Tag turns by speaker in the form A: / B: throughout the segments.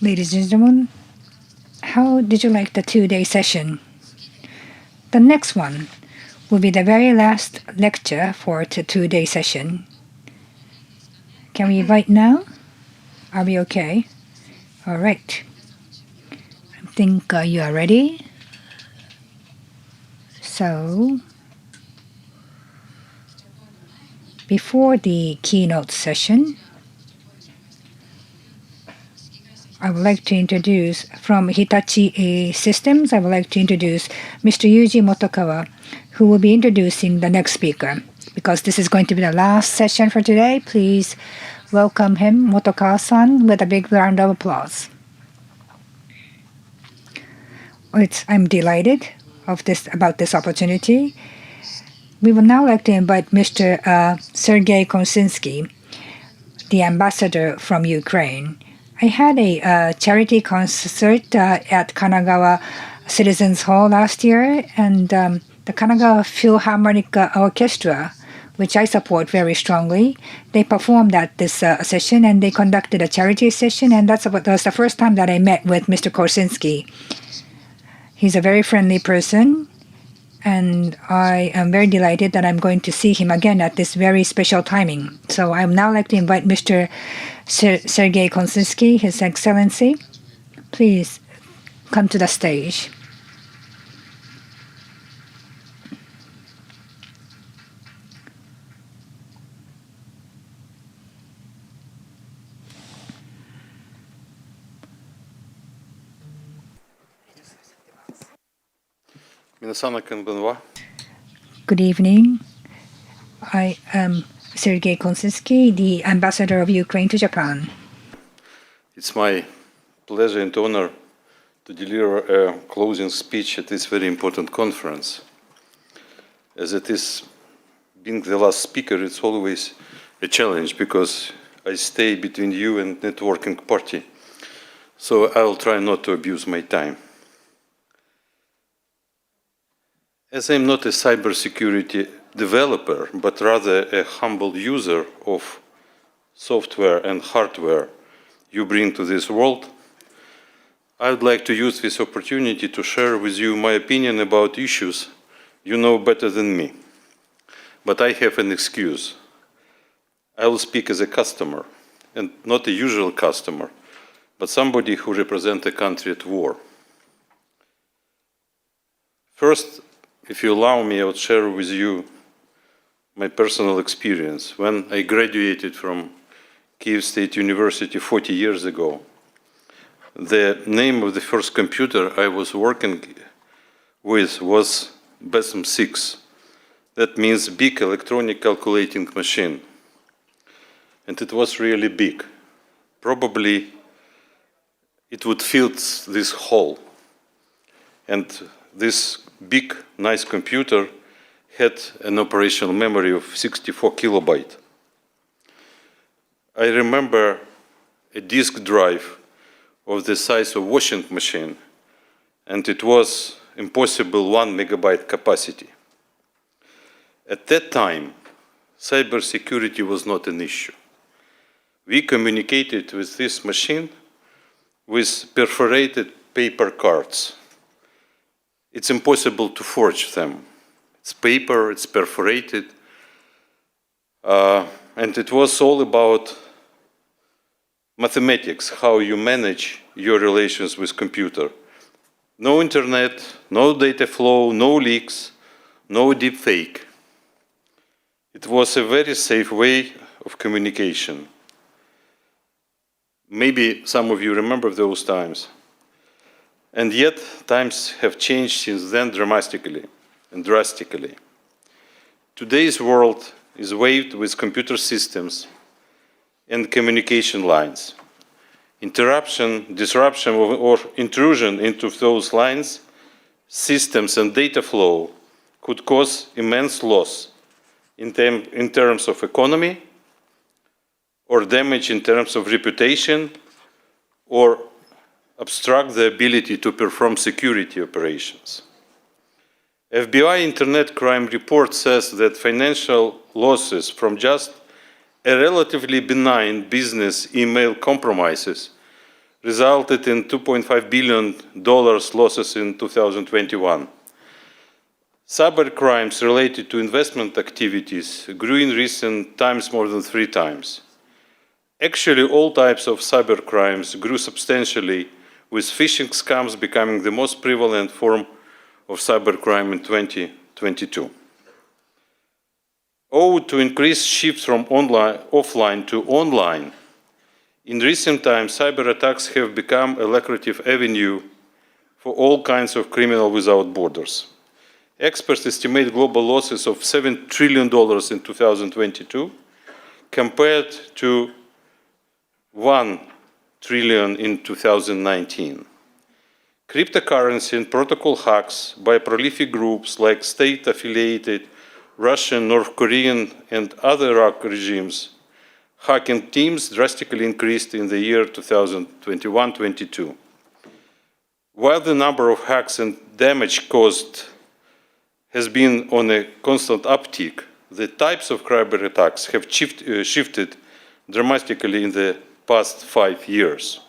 A: Ladies and gentlemen, how did you like the 2-day session? The next one will be the very last lecture for the 2-day session. Can we invite now? Are we okay? All right. I think you are ready. So, before the keynote session, I would like to introduce from Hitachi Systems, I would like to introduce Mr. Yuji Motokawa, who will be introducing the next speaker. Because this is going to be the last session for today, please welcome him, Motokawa-san, with a big round of applause. I'm delighted about this opportunity. We would now like to invite Mr. Sergiy Korsunsky, the ambassador from Ukraine. I had a charity concert at Kanagawa Citizens Hall last year, and the Kanagawa Philharmonic Orchestra, which I support very strongly, they performed at this session, and they conducted a charity session, and that was the first time that I met with Mr. Korsunsky. He's a very friendly person, and I am very delighted that I'm going to see him again at this very special timing. So I would now like to invite Mr. Sergiy Korsunsky, His Excellency. Please come to the stage. Good evening. I am Sergiy Korsunsky, the ambassador of Ukraine to Japan.
B: It's my pleasure and honor to deliver a closing speech at this very important conference. As it is being the last speaker, it's always a challenge because I stay between you and networking party. So I'll try not to abuse my time. As I'm not a cybersecurity developer, but rather a humble user of software and hardware you bring to this world, I would like to use this opportunity to share with you my opinion about issues you know better than me. But I have an excuse. I will speak as a customer, and not a usual customer, but somebody who represents a country at war. First, if you allow me, I will share with you my personal experience. When I graduated from Kyiv State University 40 years ago, the name of the first computer I was working with was BESM-6. That means Big Electronic Calculating Machine. And it was really big. Probably it would fill this hall. And this big, nice computer had an operational memory of 64 kilobytes. I remember a disk drive of the size of a washing machine, and it was impossible 1 megabyte capacity. At that time, cybersecurity was not an issue. We communicated with this machine with perforated paper cards. It's impossible to forge them. It's paper, it's perforated, and it was all about mathematics, how you manage your relations with computer. No internet, no data flow, no leaks, no deep fake. It was a very safe way of communication. Maybe some of you remember those times. And yet, times have changed since then dramatically and drastically. Today's world is waved with computer systems and communication lines. Interruption, disruption, or intrusion into those lines, systems, and data flow could cause immense loss in terms of economy, or damage in terms of reputation, or obstruct the ability to perform security operations. FBI Internet Crime Report says that financial losses from just a relatively benign business email compromises resulted in $2.5 billion losses in 2021. Cybercrimes related to investment activities grew in recent times more than 3 times. Actually, all types of cybercrimes grew substantially, with phishing scams becoming the most prevalent form of cybercrime in 2022. Owed to increased shift from offline to online, in recent times, cyber attacks have become a lucrative avenue for all kinds of criminals without borders. Experts estimate global losses of $7 trillion in 2022, compared to $1 trillion in 2019. Cryptocurrency and protocol hacks by prolific groups like state-affiliated Russian, North Korean, and other Iraq regimes hacking teams drastically increased in the year 2021-22. While the number of hacks and damage caused has been on a constant uptick, the types of cyber attacks have shifted dramatically in the past 5 years.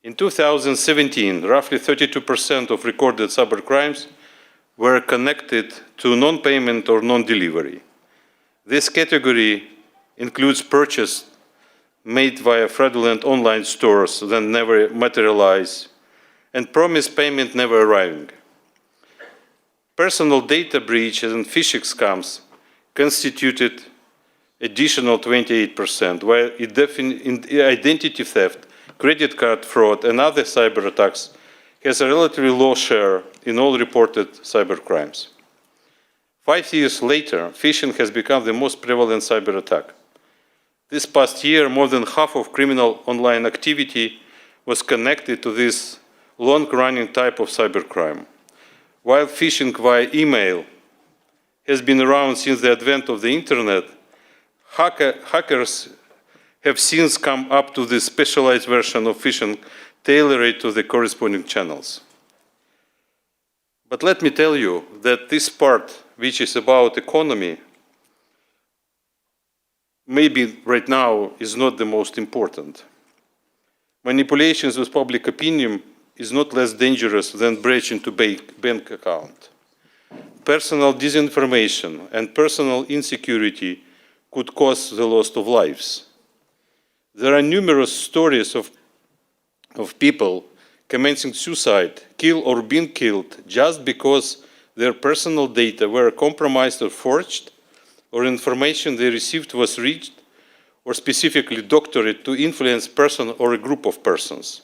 B: In 2017, roughly 32% of recorded cybercrimes were connected to non-payment or non-delivery. This category includes purchases made via fraudulent online stores that never materialize and promised payment never arriving. Personal data breaches and phishing scams constituted additional 28%, while identity theft, credit card fraud, and other cyber attacks has a relatively low share in all reported cybercrimes. 5 years later, phishing has become the most prevalent cyber attack. This past year, more than half of criminal online activity was connected to this long-running type of cybercrime. While phishing via email has been around since the advent of the internet, hackers have since come up to this specialized version of phishing tailored to the corresponding channels. But let me tell you that this part, which is about economy, maybe right now is not the most important. Manipulations with public opinion is not less dangerous than breaching into bank account. Personal disinformation and personal insecurity could cause the loss of lives. There are numerous stories of people commencing suicide, killed or being killed just because their personal data were compromised or forged, or information they received was reached or specifically doctored to influence a person or a group of persons.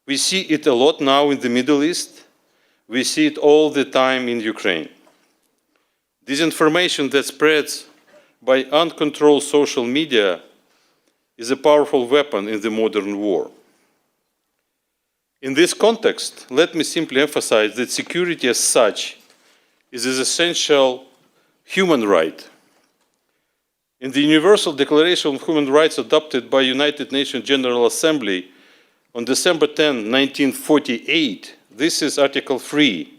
B: We see it a lot now in the Middle East. We see it all the time in Ukraine. Disinformation that spreads by uncontrolled social media is a powerful weapon in the modern war. In this context, let me simply emphasize that security as such is an essential human right. In the Universal Declaration of Human Rights adopted by United Nations General Assembly on December 10, 1948, this is Article 3.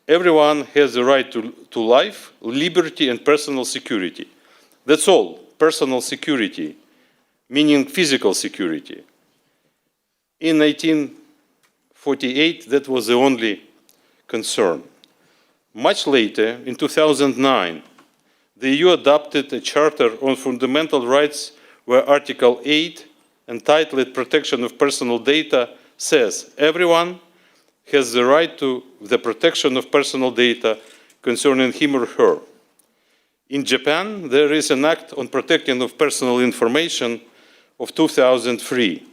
B: Everyone has the right to life, liberty, and personal security. That's all, personal security, meaning physical security. In 1948, that was the only concern. Much later, in 2009, the EU adopted a Charter on Fundamental Rights where Article 8, entitled Protection of Personal Data, says everyone has the right to the protection of personal data concerning him or her. In Japan, there is an Act on Protecting of Personal Information of 2003.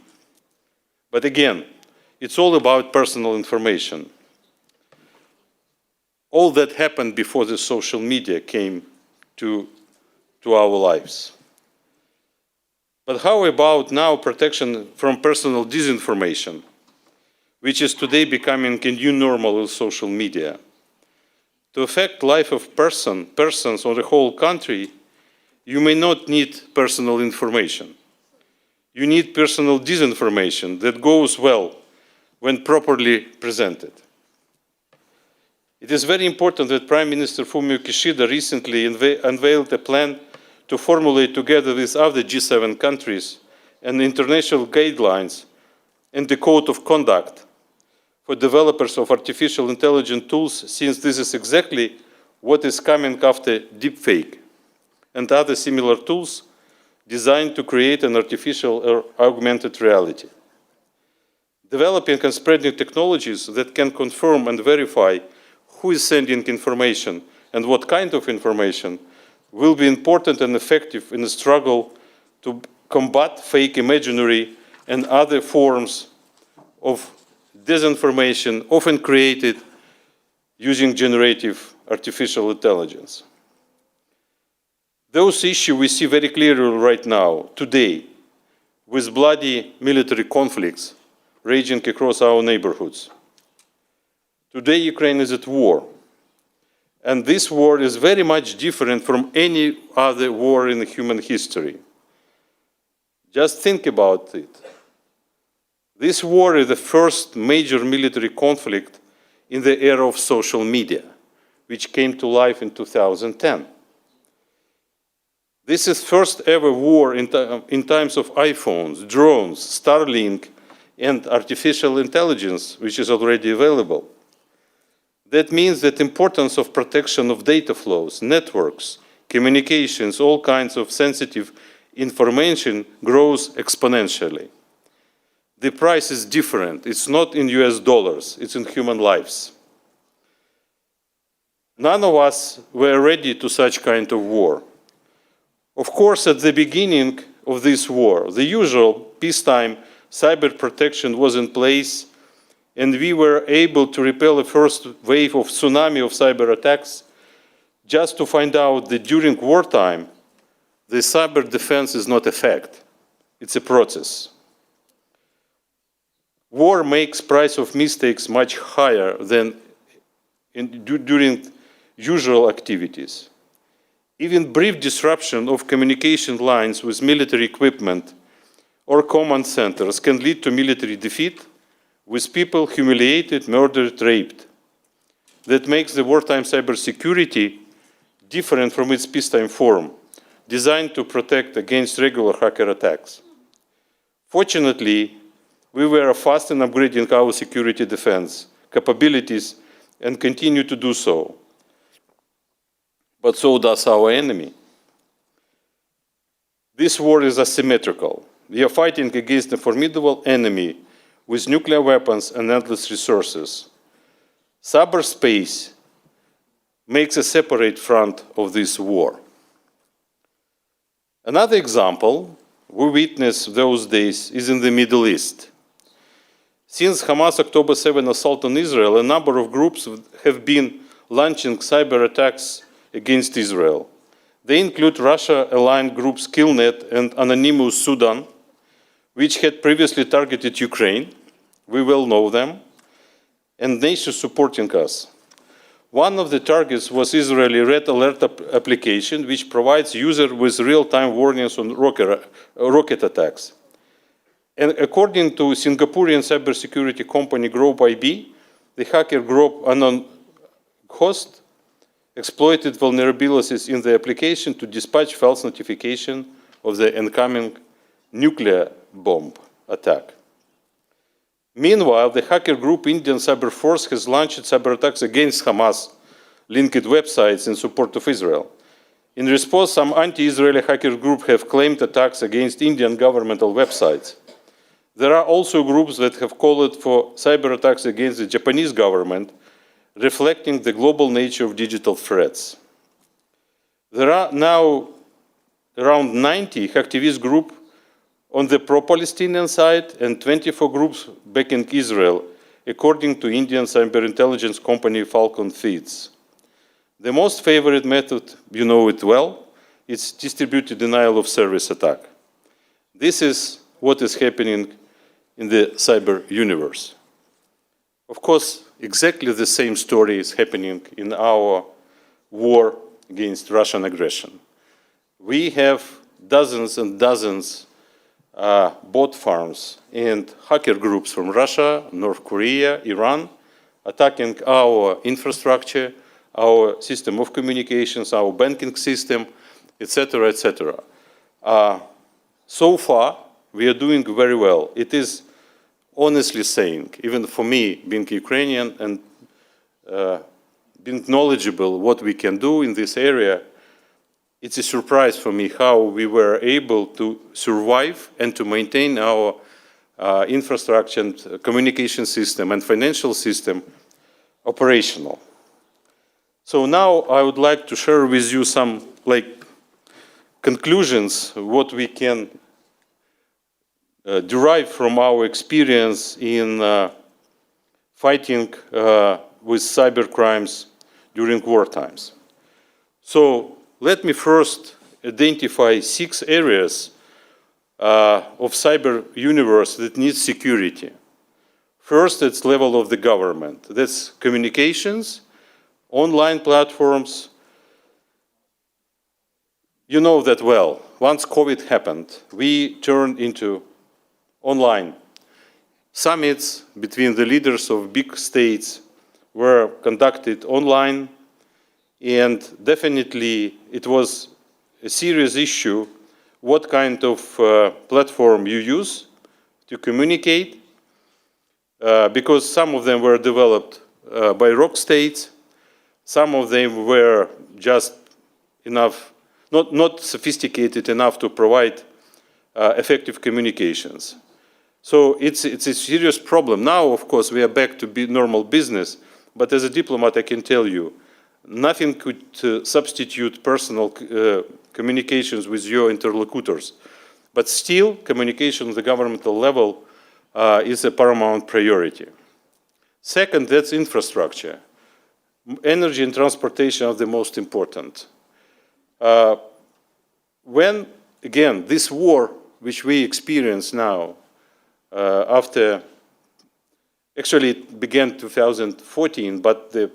B: But again, it's all about personal information. All that happened before the social media came to our lives. But how about now protection from personal disinformation, which is today becoming a new normal with social media? To affect life of persons or the whole country, you may not need personal information. You need personal disinformation that goes well when properly presented. It is very important that Prime Minister Fumio Kishida recently unveiled a plan to formulate together with other G7 countries and international guidelines and the code of conduct for developers of artificial intelligence tools, since this is exactly what is coming after deepfake and other similar tools designed to create an artificial or augmented reality. Developing and spreading technologies that can confirm and verify who is sending information and what kind of information will be important and effective in the struggle to combat fake imaginary and other forms of disinformation, often created using generative artificial intelligence. Those issues we see very clearly right now, today, with bloody military conflicts raging across our neighborhoods. Today, Ukraine is at war. And this war is very much different from any other war in human history. Just think about it. This war is the first major military conflict in the era of social media, which came to life in 2010. This is first ever war in times of iPhones, drones, Starlink, and artificial intelligence, which is already available. That means that the importance of protection of data flows, networks, communications, all kinds of sensitive information grows exponentially. The price is different. It's not in US dollars, it's in human lives. None of us were ready to such kind of war. Of course, at the beginning of this war, the usual peacetime cyber protection was in place, and we were able to repel the first wave of tsunami of cyber attacks, just to find out that during wartime, the cyber defense is not a fact, it's a process. War makes price of mistakes much higher than during usual activities. Even brief disruption of communication lines with military equipment or command centers can lead to military defeat, with people humiliated, murdered, raped. That makes the wartime cybersecurity different from its peacetime form, designed to protect against regular hacker attacks. Fortunately, we were fast in upgrading our security defense capabilities and continue to do so. But so does our enemy. This war is asymmetrical. We are fighting against a formidable enemy with nuclear weapons and endless resources. Cyberspace makes a separate front of this war. Another example we witnessed those days is in the Middle East. Since Hamas' October 7 assault on Israel, a number of groups have been launching cyber attacks against Israel. They include Russia-aligned groups Killnet and Anonymous Sudan, which had previously targeted Ukraine. We well know them, and nations supporting us. One of the targets was Israeli Red Alert application, which provides users with real-time warnings on rocket attacks. And according to Singaporean cybersecurity company Group IB, the hacker group Anon Host exploited vulnerabilities in the application to dispatch false notification of the incoming nuclear bomb attack. Meanwhile, the hacker group Indian Cyber Force has launched cyber attacks against Hamas-linked websites in support of Israel. In response, some anti-Israeli hacker groups have claimed attacks against Indian governmental websites. There are also groups that have called for cyber attacks against the Japanese government, reflecting the global nature of digital threats. There are now around 90 hacktivist groups on the pro-Palestinian side and 24 groups backing Israel, according to Indian cyber intelligence company Falcon Feeds. The most favorite method, you know it well, is distributed denial of service attack. This is what is happening in the cyber universe. Of course, exactly the same story is happening in our war against Russian aggression. We have dozens and dozens bot farms and hacker groups from Russia, North Korea, Iran, attacking our infrastructure, our system of communications, our banking system, etc., etc. So far, we are doing very well. It is honestly saying, even for me, being Ukrainian and being knowledgeable what we can do in this area, it's a surprise for me how we were able to survive and to maintain our infrastructure and communication system and financial system operational. So now I would like to share with you some conclusions, what we can derive from our experience in fighting with cyber crimes during war times. So let me first identify 6 areas of cyber universe that needs security. First, it's level of the government. That's communications, online platforms. You know that well. Once COVID happened, we turned into online. Summits between the leaders of big states were conducted online, and definitely it was a serious issue what kind of platform you use to communicate, because some of them were developed by rogue states, some of them were just enough, not sophisticated enough to provide effective communications. So it's a serious problem. Now, of course, we are back to normal business, but as a diplomat, I can tell you, nothing could substitute personal communications with your interlocutors. But still, communication at the governmental level is a paramount priority. Second, that's infrastructure. Energy and transportation are the most important. When, again, this war, which we experience now, after, actually it began 2014, but the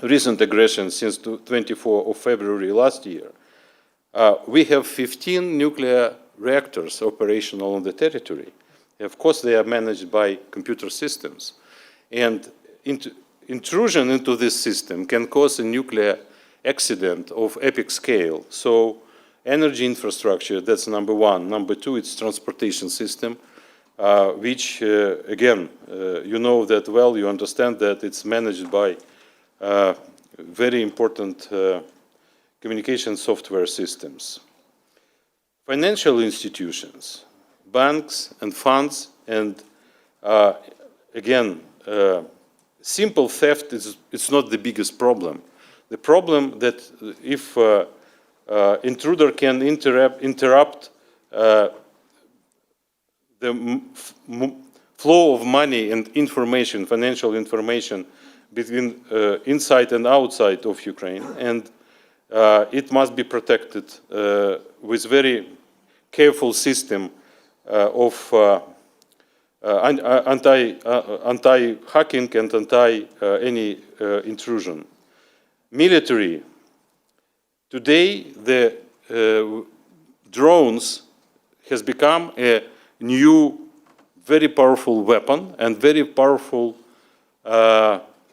B: recent aggression since 24th of February last year, we have 15 nuclear reactors operational on the territory. Of course, they are managed by computer systems. And intrusion into this system can cause a nuclear accident of epic scale. So energy infrastructure, that's number one. Number two, it's transportation system, which, again, you know that well, you understand that it's managed by very important communication software systems. Financial institutions, banks and funds, and again, simple theft it's not the biggest problem. The problem that if intruder can interrupt the flow of money and information, financial information, between inside and outside of Ukraine, and it must be protected with very careful system of anti-hacking and anti-any intrusion. Military. Today, the drones has become a new, very powerful weapon and very powerful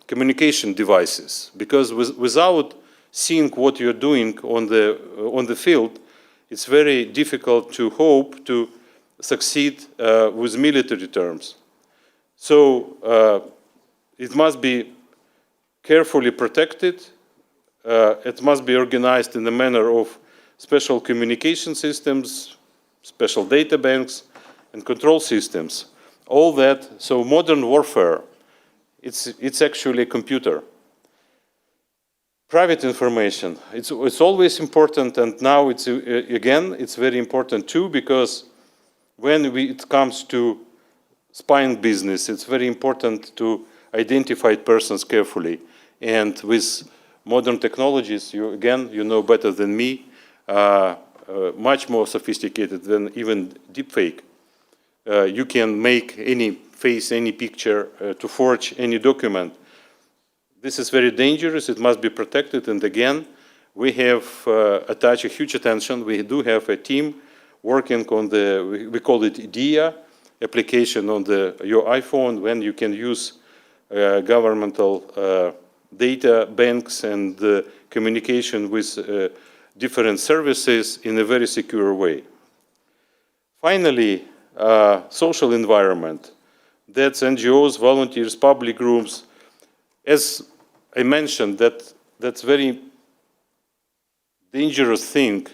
B: communication devices, because without seeing what you're doing on the field, it's very difficult to hope to succeed with military terms. So it must be carefully protected. It must be organized in the manner of special communication systems, special data banks, and control systems. All that, so modern warfare, it's actually a computer. Private information, it's always important, and now it's very important too, because when it comes to spying business, it's very important to identify persons carefully. And with modern technologies, you know better than me, much more sophisticated than even deepfake. You can make any face, any picture, to forge any document. This is very dangerous. It must be protected. And again, we have attached a huge attention. We do have a team working on we call it DIA application on your iPhone, when you can use governmental data banks and communication with different services in a very secure way. Finally, social environment. That's NGOs, volunteers, public groups. As I mentioned, that's very dangerous thing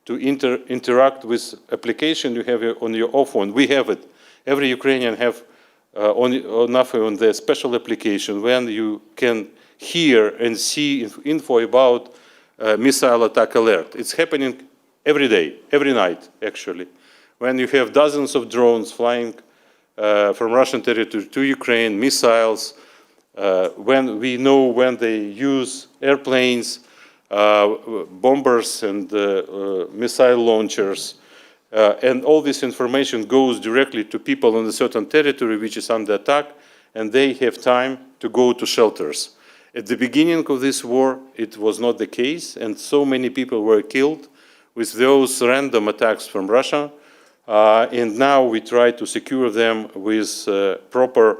B: to interact with application you have on your phone. We have it. Every Ukrainian have on the special application when you can hear and see info about missile attack alert. It's happening every day, every night, actually. When you have dozens of drones flying from Russian territory to Ukraine, missiles, when we know when they use airplanes, bombers and missile launchers, and all this information goes directly to people on a certain territory which is under attack, and they have time to go to shelters. At the beginning of this war, it was not the case, and so many people were killed with those random attacks from Russia, and now we try to secure them with proper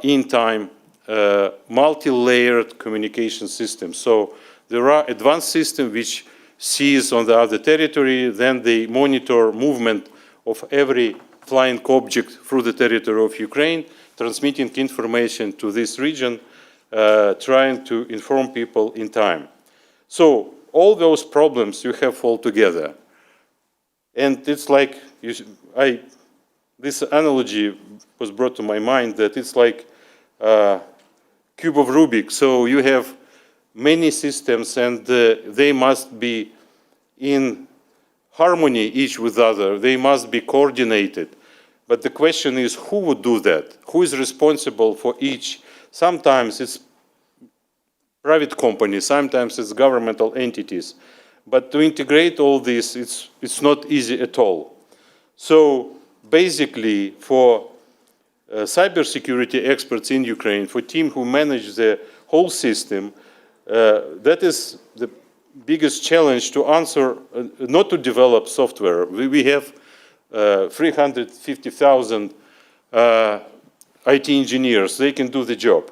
B: in-time multi-layered communication systems. So there are advanced systems which sees on the other territory, then they monitor movement of every flying object through the territory of Ukraine, transmitting information to this region, trying to inform people in time. So all those problems you have all together. And it's like, this analogy was brought to my mind that it's like a cube of Rubik. So you have many systems and they must be in harmony each with the other. They must be coordinated. But the question is, who would do that? Who is responsible for each? Sometimes it's private companies, sometimes it's governmental entities. But to integrate all this, it's not easy at all. So basically, for cybersecurity experts in Ukraine, for team who manage the whole system, that is the biggest challenge to answer, not to develop software. We have 350,000 IT engineers. They can do the job.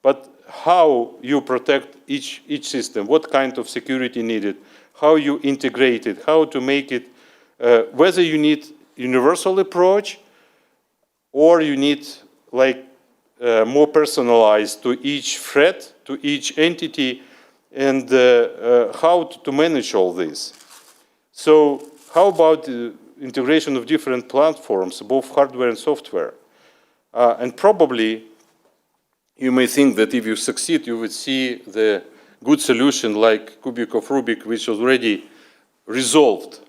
B: But how you protect each system, what kind of security needed, how you integrate it, how to make it, whether you need universal approach or you need like more personalized to each threat, to each entity, and how to manage all this. So how about the integration of different platforms, both hardware and software? And probably you may think that if you succeed, you would see the good solution like cubic of Rubik, which was already resolved.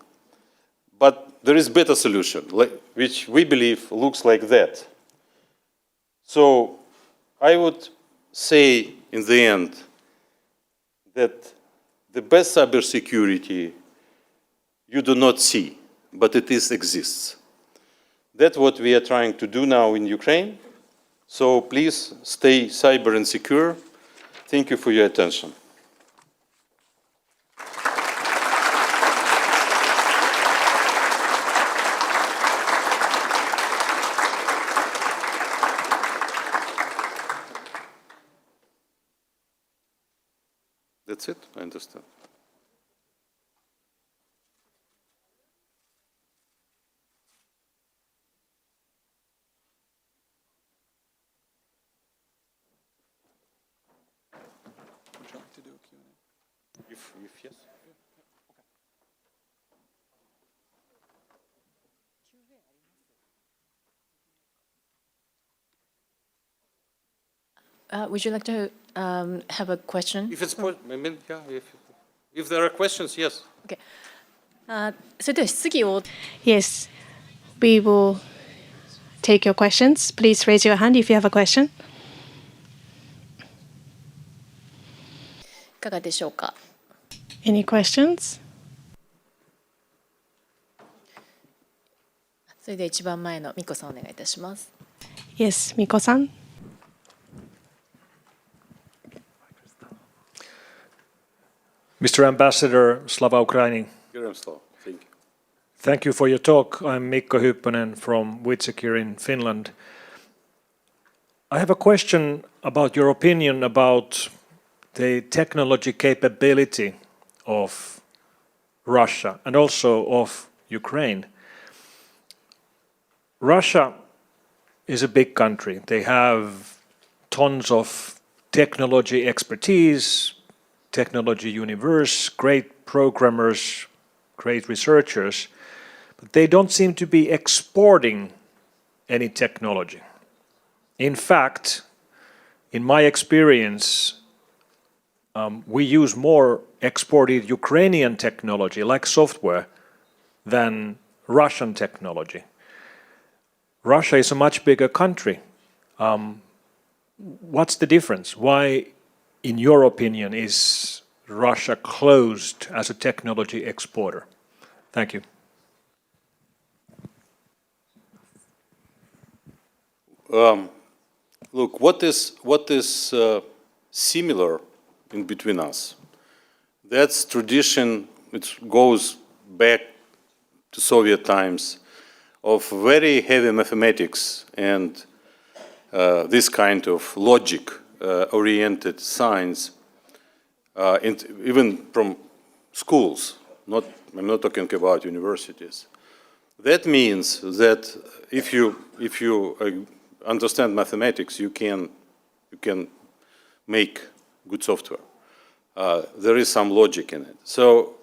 B: But there is better solution, which we believe looks like that. So I would say in the end that the best cybersecurity you do not see, but it exists. That's what we are trying to do now in Ukraine. So please stay cyber and secure. Thank you for your attention. That's it, I understand.
C: Would you like to do a Q&A?
B: If yes.
D: Would you like to have a question?
B: If it's I mean, yeah, if there are questions, yes.
D: Okay. それでは質疑を
E: Yes, we will take your questions. Please raise your hand if you have a question.
D: いかがでしょうか。
E: Any questions?
D: それでは一番前の美子さんお願いいたします。
E: Yes, Miko-san.
F: Mr. Ambassador, Slava Ukraini.
B: Thank you.
F: Thank you for your talk. I'm Mikko Hyppönen from WithSecure in Finland. I have a question about your opinion about the technology capability of Russia and also of Ukraine. Russia is a big country. They have tons of technology expertise, technology universe, great programmers, great researchers, but they don't seem to be exporting any technology. In fact, in my experience, we use more exported Ukrainian technology, like software, than Russian technology. Russia is a much bigger country. What's the difference? Why, in your opinion, is Russia closed as a technology exporter? Thank you.
B: Look, what is similar in between us? That's tradition. It goes back to Soviet times of very heavy mathematics and this kind of logic-oriented science, and even from schools. I'm not talking about universities. That means that if you understand mathematics, you can make good software. There is some logic in it. So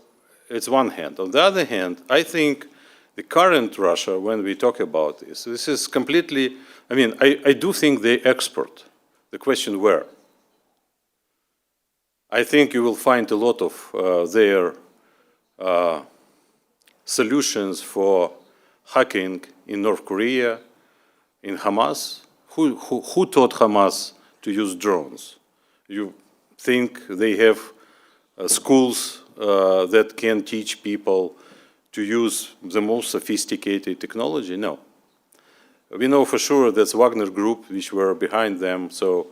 B: it's one hand. On the other hand, I think the current Russia, when we talk about this is completely, I mean, I do think they export. The question where? I think you will find a lot of their solutions for hacking in North Korea, in Hamas. Who taught Hamas to use drones? You think they have schools that can teach people to use the most sophisticated technology? No. We know for sure that's Wagner Group, which were behind them. So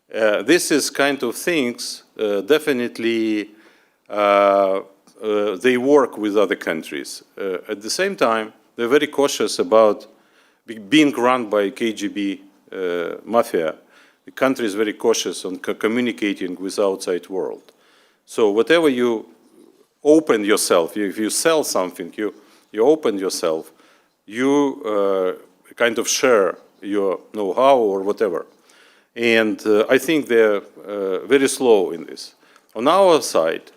B: this is kind of things, definitely they work with other countries. At the same time, they're very cautious about being run by KGB mafia. The country is very cautious on communicating with the outside world. So whatever you open yourself, if you sell something, you open yourself, you kind of share your know-how or whatever. And I think they're very slow in this. On our side,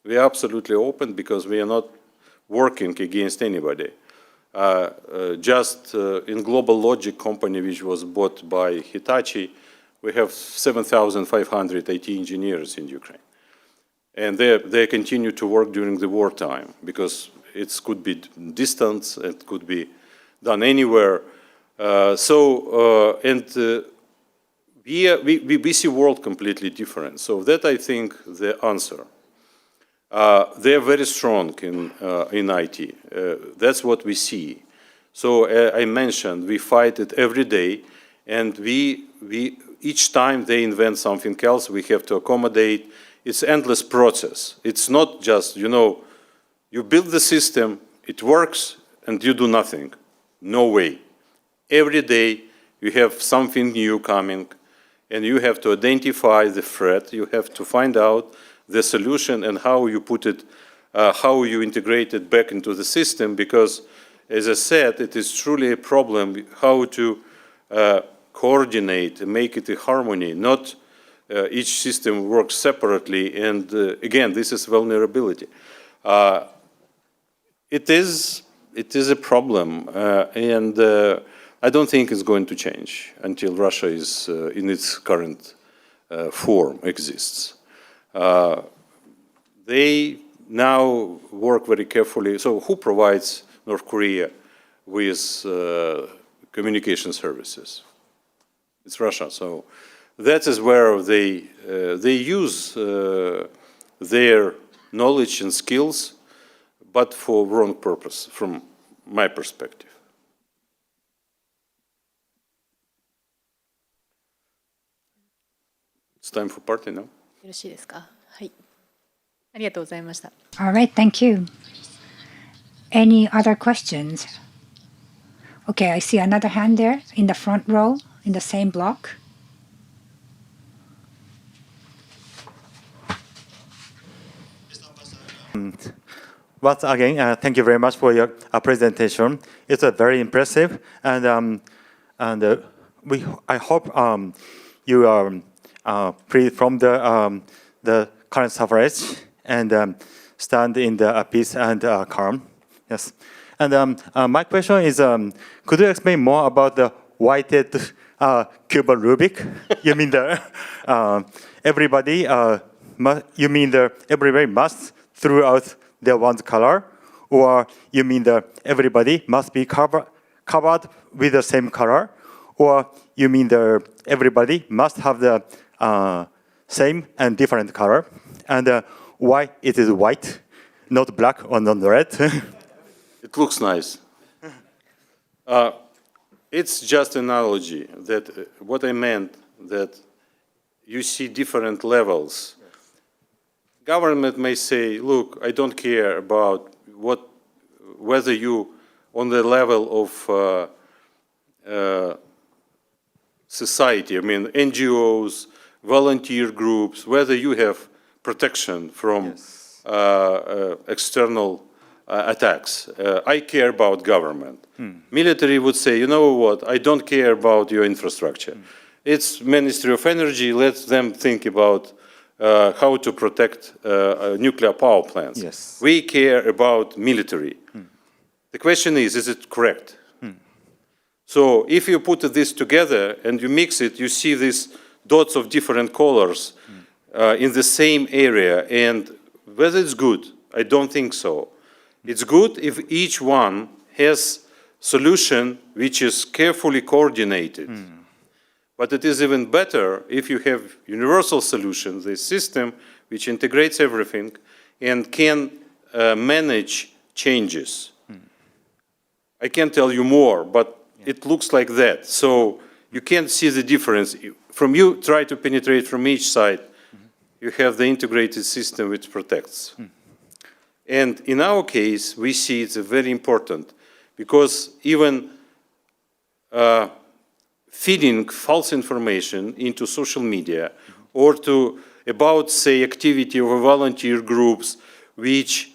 B: we are absolutely open because we are not working against anybody. Just in Global Logic company, which was bought by Hitachi, we have 7,500 IT engineers in Ukraine. And they continue to work during the wartime because it could be distance, it could be done anywhere. We see world completely different. So that, I think, the answer. They're very strong in IT. That's what we see. So I mentioned we fight it every day, and each time they invent something else, we have to accommodate. It's an endless process. It's not just, you build the system, it works, and you do nothing. No way. Every day you have something new coming, and you have to identify the threat. You have to find out the solution and how you put it, how you integrate it back into the system, because, as I said, it is truly a problem how to coordinate and make it a harmony, not each system works separately, and again, this is vulnerability. It is a problem, and I don't think it's going to change until Russia is in its current form exists. They now work very carefully. So who provides North Korea with communication services? It's Russia. So that is where they use their knowledge and skills, but for wrong purpose, from my perspective. It's time for party now.
D: よろしいですか。はい。ありがとうございました。
A: All right, thank you. Any other questions? Okay, I see another hand there in the front row, in the same block.
G: once again, thank you very much for your presentation. It's very impressive, and I hope you are free from the current suffrage and stand in the peace and calm. Yes. And my question is, could you explain more about the whited Cuban Rubik? You mean the everybody? You mean the everybody must throughout their one's color, or you mean the everybody must be covered with the same color, or you mean the everybody must have the same and different color, and why it is white, not black or not red?
B: It looks nice. It's just an analogy that what I meant that you see different levels. Government may say, look, I don't care about whether you on the level of society, I mean NGOs, volunteer groups, whether you have protection from external attacks. I care about government. Military would say, you know what, I don't care about your infrastructure. It's Ministry of Energy, let them think about how to protect nuclear power plants.
G: Yes.
B: We care about military. The question is it correct? So if you put this together and you mix it, you see these dots of different colors in the same area, and whether it's good, I don't think so. It's good if each one has solution which is carefully coordinated. But it is even better if you have universal solutions, a system which integrates everything and can manage changes. I can't tell you more, but it looks like that. So you can't see the difference. From you try to penetrate from each side, you have the integrated system which protects. And in our case, we see it's very important because even feeding false information into social media or about, say, activity of volunteer groups which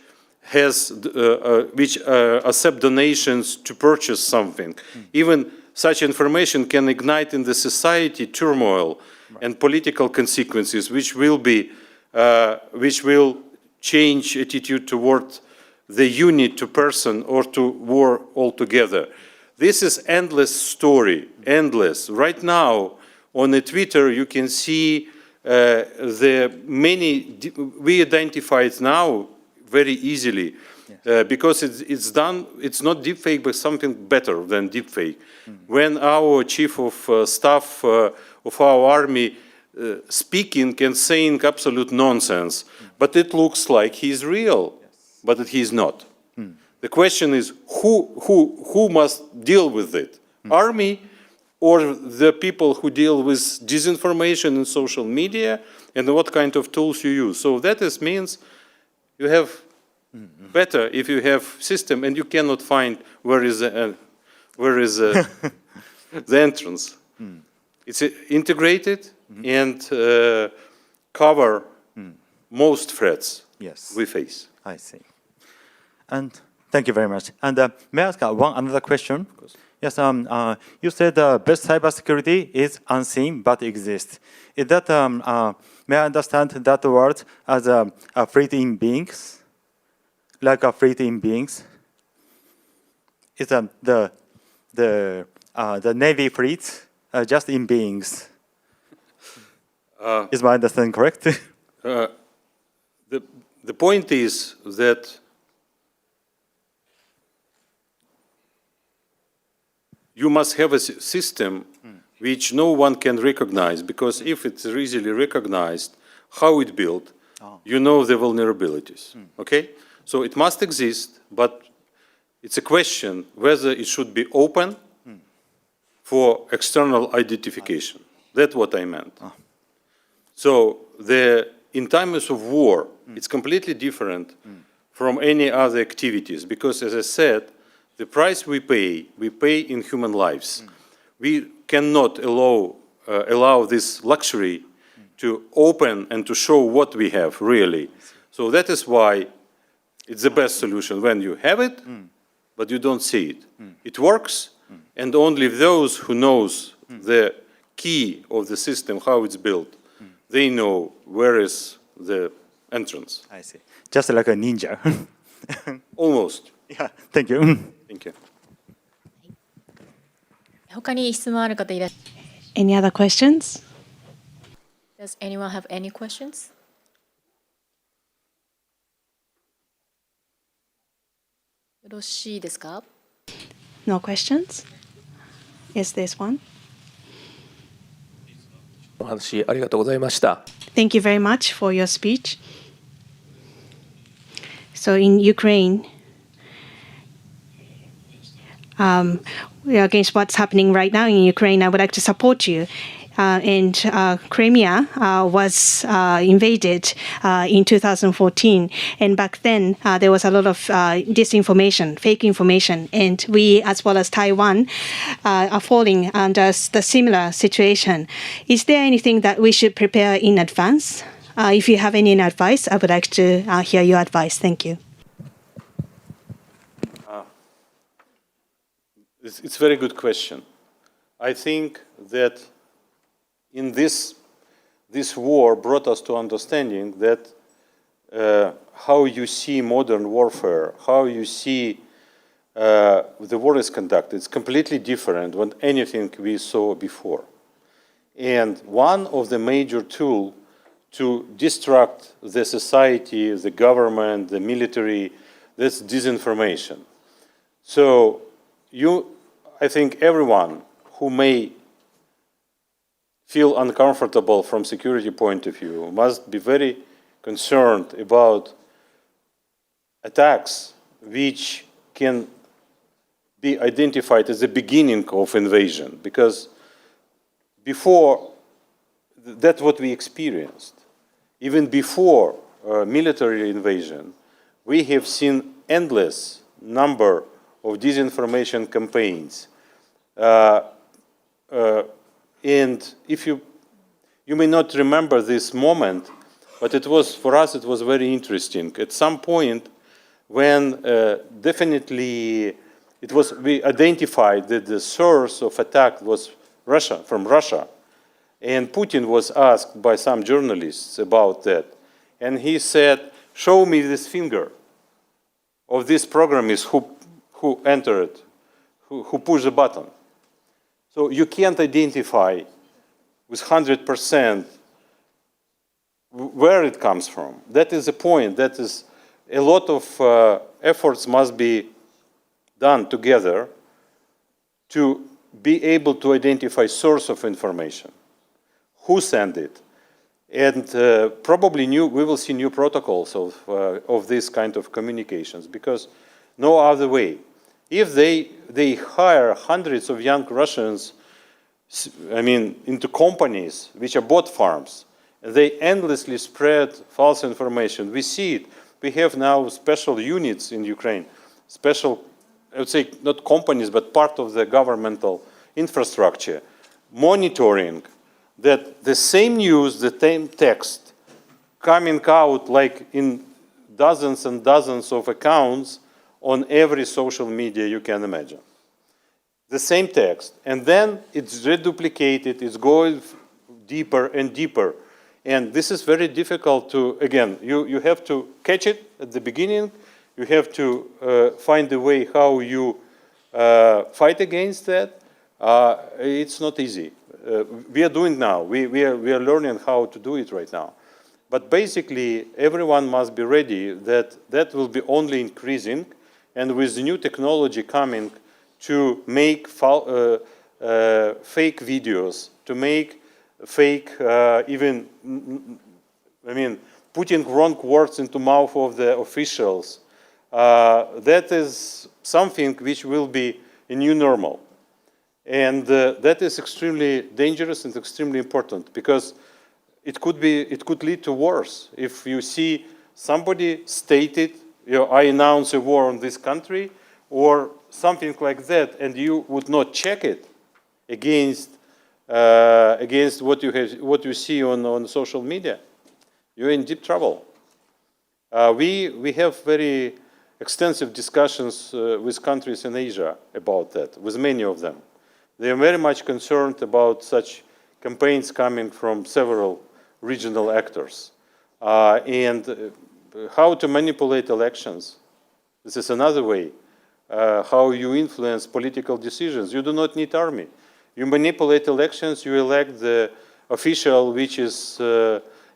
B: accept donations to purchase something. Even such information can ignite in the society turmoil and political consequences, which will change attitude toward the unit to person or to war altogether. This is endless story, endless. Right now, on the Twitter, you can see we identify it now very easily because it's done, it's not deepfake, but something better than deepfake. When our chief of staff of our army speaking and saying absolute nonsense, but it looks like he's real, but he's not. The question is who must deal with it? Army or the people who deal with disinformation in social media, and what kind of tools you use? So that means you have better if you have system and you cannot find where is the entrance. It's integrated and cover most threats we face.
G: I see. And thank you very much. And may I ask another question? Yes. You said the best cybersecurity is unseen but exists. Is that may I understand that word as free-thinking beings, like free-thinking beings? Is the Navy fleet just in beings? Is my understanding correct?
B: The point is that you must have a system which no one can recognize, because if it's easily recognized how it's built, you know the vulnerabilities. Okay? So it must exist, but it's a question whether it should be open for external identification. That's what I meant. So in times of war, it's completely different from any other activities, because as I said, the price we pay in human lives. We cannot allow this luxury to open and to show what we have really. So that is why It's the best solution when you have it, but you don't see it. It works, and only those who knows the key of the system, how it's built, they know where is the entrance.
G: I see. Just like a ninja.
B: Almost.
G: Yeah, thank you.
B: Thank you.
D: 他に質問ある方いらっしゃい
E: Any other questions?
D: Does anyone have any questions?よろしいですか
E: No questions? Is this one?
H: お話ありがとうございました。
E: Thank you very much for your speech. So in Ukraine, against what's happening right now in Ukraine, I would like to support you. And Crimea was invaded in 2014. And back then, there was a lot of disinformation, fake information. And we, as well as Taiwan, are falling under the similar situation. Is there anything that we should prepare in advance? If you have any advice, I would like to hear your advice. Thank you.
B: It's a very good question. I think that in this war brought us to understanding that how you see modern warfare, how you see the war is conducted, it's completely different than anything we saw before. And one of the major tools to distract the society, the government, the military, that's disinformation. So I think everyone who may feel uncomfortable from security point of view must be very concerned about attacks which can be identified as the beginning of invasion, because before that's what we experienced. Even before military invasion, we have seen endless number of disinformation campaigns. And if you may not remember this moment, but for us it was very interesting. At some point when definitely we identified that the source of attack was from Russia. And Putin was asked by some journalists about that. And he said, show me this finger of this programmist who entered, who pushed the button. So you can't identify with 100% where it comes from. That is the point. That is a lot of efforts must be done together to be able to identify source of information, who sent it, and probably we will see new protocols of this kind of communications, because no other way. If they hire hundreds of young Russians, into companies which are bot farms, they endlessly spread false information. We see it. We have now special units in Ukraine, special, I would say, not companies, but part of the governmental infrastructure, monitoring that the same news, the same text, coming out like in dozens and dozens of accounts on every social media you can imagine. The same text. And then it's reduplicated, it's going deeper and deeper. And this is very difficult to, again, you have to catch it at the beginning. You have to find a way how you fight against that. It's not easy. We are doing now. We are learning how to do it right now. But basically, everyone must be ready that will be only increasing. And with the new technology coming to make fake videos, to make fake, putting wrong words into mouth of the officials, that is something which will be a new normal. And that is extremely dangerous and extremely important, because it could lead to wars. If you see somebody stated, I announce a war on this country, or something like that, and you would not check it against what you see on social media, you're in deep trouble. We have very extensive discussions with countries in Asia about that, with many of them. They are very much concerned about such campaigns coming from several regional actors. And how to manipulate elections. This is another way. How you influence political decisions. You do not need army. You manipulate elections, you elect the official which is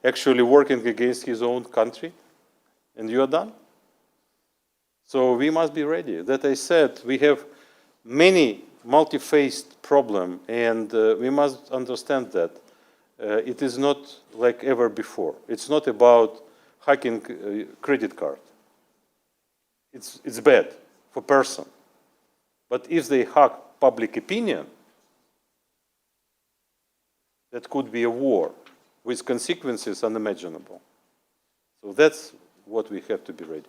B: actually working against his own country, and you are done. So we must be ready. That I said, we have many multi-faced problem, and we must understand that. It is not like ever before. It's not about hacking credit card. It's bad for person. But if they hack public opinion, that could be a war with consequences unimaginable. So that's what we have to be ready.